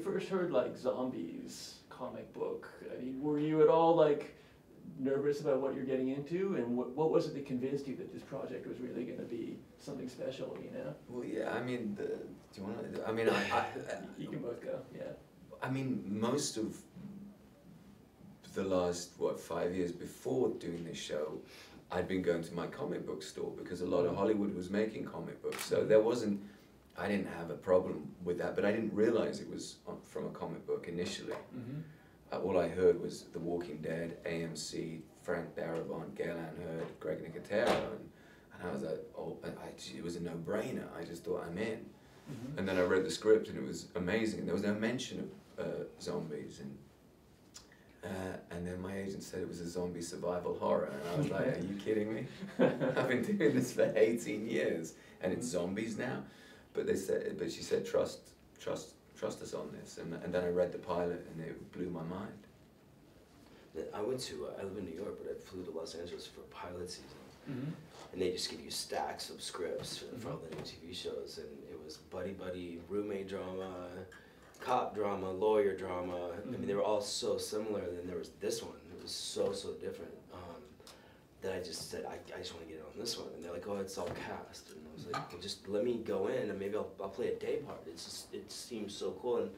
you first heard like zombies comic book, I mean, were you at all like nervous about what you're getting into, and what was it that convinced you that this project was really going to be something special, you know? Well, yeah, I mean, do you want to, I mean, you can both go, yeah. I mean, most of the last, what, 5 years before doing this show, I'd been going to my comic book store because a lot of Hollywood was making comic books, so there wasn't, I didn't have a problem with that, but I didn't realize it was from a comic book initially. All I heard was The Walking Dead, AMC, Frank Darabont, Gail Ann Hurd, Greg Nicotero, and I was like, oh, it was a no-brainer. I just thought, I'm in. And then I read the script, and it was amazing. And there was no mention of zombies, and then my agent said it was a zombie survival horror, and I was like, are you kidding me? I've been doing this for 18 years, and it's zombies now. But she said, trust us on this, and then I read the pilot, and it blew my mind. I live in New York, but I flew to Los Angeles for pilot season, and they just give you stacks of scripts for all the new TV shows, and it was buddy, roommate drama, cop drama, lawyer drama. I mean, they were all so similar, and then there was this one. It was so different. That I just said, I just want to get on this one, and they're like, oh, it's all cast, and I was like, well, just let me go in, and maybe I'll play a day part. It seems so cool, and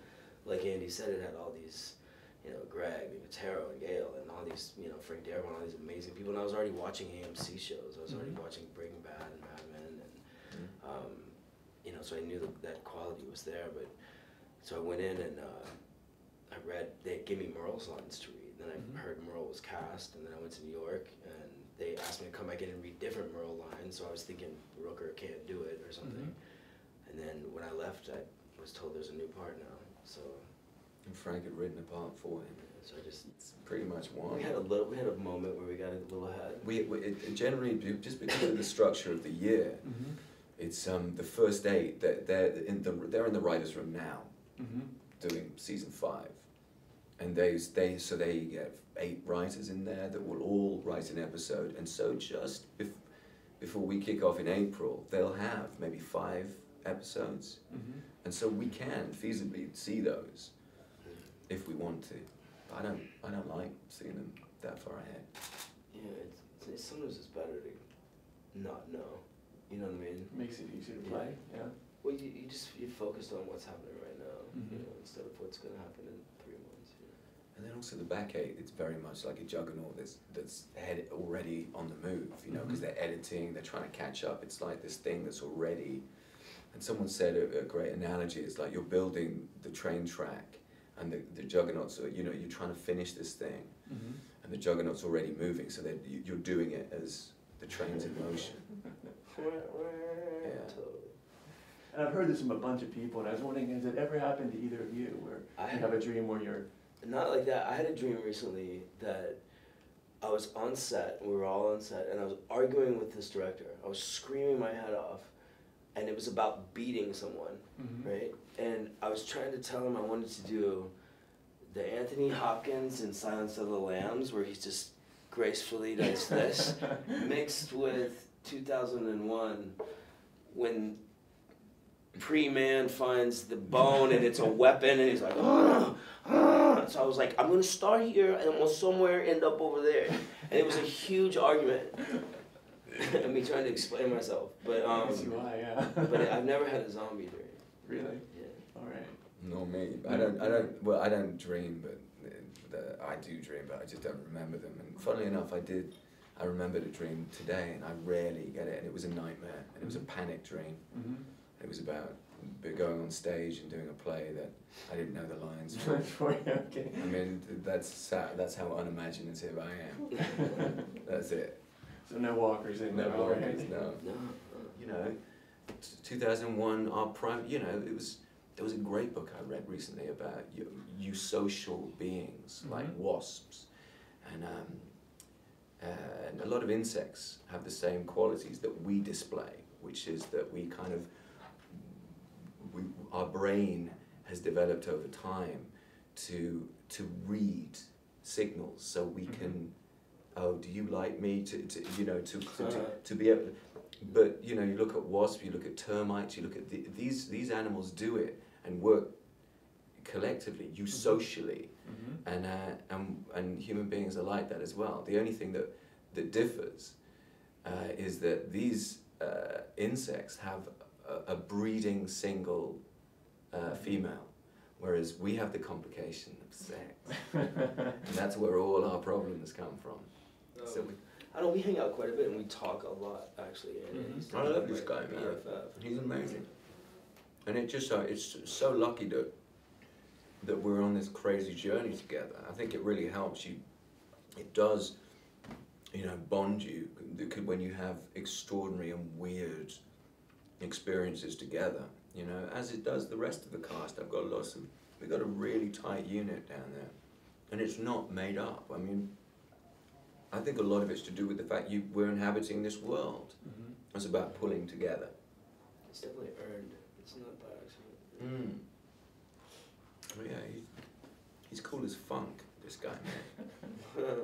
like Andy said, it had all these, you know, Greg, Taro, and Gail, and all these, you know, Frank Darabont, all these amazing people, and I was already watching AMC shows. I was already watching Breaking Bad and Mad Men, and you know, so I knew that quality was there. But so I went in and I read. They gave me Merle's lines to read. Then I heard Merle was cast, and then I went to New York, and they asked me to come back in and read different Merle lines. So I was thinking Rooker can't do it or something. And then when I left, I was told there's a new part now. So. And Frank had written a part for him. So I just pretty much won. We had a moment where we got a little ahead. It generally, just because of the structure of the year, it's the first 8 that they're in the writers' room now, doing season 5, and they get 8 writers in there that will all write an episode, and so just before we kick off in April, they'll have maybe 5 episodes, and so we can feasibly see those if we want to. I don't like seeing them that far ahead. Yeah, sometimes it's better to not know. You know what I mean? It makes it easier to play. Yeah. Well, you're focused on what's happening right now, you know, instead of what's going to happen in 3 months. You know? And then also the back 8, it's very much like a juggernaut that's already on the move. You know, because they're editing, they're trying to catch up. It's like this thing that's already. And someone said a great analogy. It's like you're building the train track. And the juggernauts are, you know, you're trying to finish this thing, and the juggernaut's already moving, so that you're doing it as the train's in motion. Yeah. And I've heard this from a bunch of people, and I was wondering, has it ever happened to either of you, where you have a dream where you're... Not like that. I had a dream recently that I was on set, we were all on set, and I was arguing with this director. I was screaming my head off, and it was about beating someone, right? And I was trying to tell him I wanted to do the Anthony Hopkins in Silence of the Lambs, where he's just gracefully does this, mixed with 2001, when Pre-Man finds the bone and it's a weapon, and he's like, ah, ah. So I was like, I'm gonna start here and we'll somewhere end up over there. And it was a huge argument. And me trying to explain myself, but but I've never had a zombie dream. Really? Yeah. All right. Nor me. I don't dream, but I do dream, but I just don't remember them. And funnily enough, I remembered a dream today, and I rarely get it, and it was a nightmare, and it was a panic dream. It was about going on stage and doing a play that I didn't know the lines for. Okay. I mean, that's how unimaginative I am. That's it. So no walkers in there. No walkers, no. You know, 2001, our prime. You know, there was a great book I read recently about you social beings like wasps, and a lot of insects have the same qualities that we display, which is that we kind of our brain has developed over time to read signals, so we can. Oh, do you like me? To be able. But you know, you look at wasps, you look at termites, you look at these animals do it and work collectively, you socially, and human beings are like that as well. The only thing that differs is that these insects have a breeding single female, whereas we have the complication of sex. And that's where all our problems come from. So I know we hang out quite a bit and we talk a lot, actually. And I love this guy, man. BFF. He's amazing. And it's so lucky that we're on this crazy journey together. I think it really helps you. It does, you know, bond you when you have extraordinary and weird experiences together, you know, as it does the rest of the cast. We've got a really tight unit down there, and it's not made up. I mean, I think a lot of it's to do with the fact we're inhabiting this world. It's about pulling together. It's definitely earned. It's not by accident. Well, yeah, he's cool as funk, this guy, man.